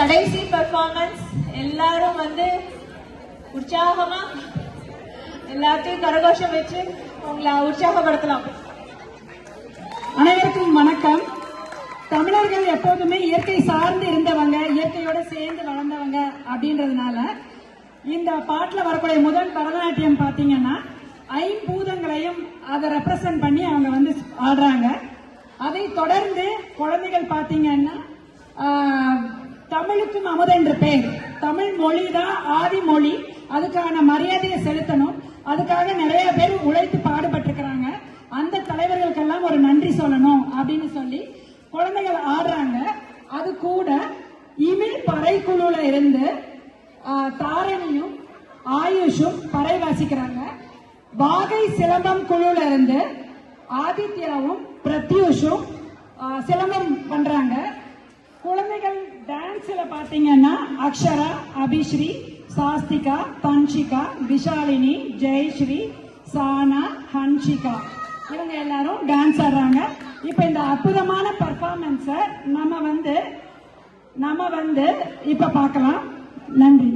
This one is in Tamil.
கடைசி பெர்ஃபார்மன்ஸ் எல்லாரும் வந்து உற்சாகமா எல்லாத்தையும் கரகோஷம் வச்சு உங்களை உற்சாகப்படுத்தலாம். அனைவருக்கும் வணக்கம். தமிழர்கள் எப்போதுமே இயற்கை சார்ந்து இருந்தவங்க, இயற்கையோட சேர்ந்து வளர்ந்தவங்க அப்படின்றதுனால இந்த பாட்டுல வரக்கூடிய முதல் பரதநாட்டியம் பாத்தீங்கன்னா ஐம்பூதங்களையும் அதை ரெப்ரசன்ட் பண்ணி அவங்க வந்து ஆடுறாங்க. அதை தொடர்ந்து குழந்தைகள் பாத்தீங்கன்னா தமிழுக்கும் அமுதென்று பேர், தமிழ் மொழி தான் ஆதி மொழி, அதுக்கான மரியாதையை செலுத்தணும், அதுக்காக நிறைய பேர் உழைத்து பாடுபட்டிருக்கிறாங்க. அந்த தலைவர்களுக்கெல்லாம் ஒரு நன்றி சொல்லணும் அப்படின்னு சொல்லி குழந்தைகள் ஆடுறாங்க. அது கூட இமிழ் பறை குழுல இருந்து தாரணியும் ஆயுஷும் பறை வாசிக்கிறாங்க. வாகை சிலம்பம் குழுல இருந்து ஆதித்யாவும் பிரத்யூஷும் சிலம்பம் பண்றாங்க. குழந்தைகள் டான்ஸ்ல பாத்தீங்கன்னா அக்ஷரா, அபிஸ்ரீ, சாஸ்திகா, தன்ஷிகா, விஷாலினி, ஜெயஸ்ரீ, சானா, ஹன்ஷிகா இவங்க எல்லாரும் டான்ஸ் ஆடுறாங்க. இப்ப இந்த அற்புதமான பர்ஃபார்மன்ஸ நம்ம வந்து இப்ப பார்க்கலாம். நன்றி.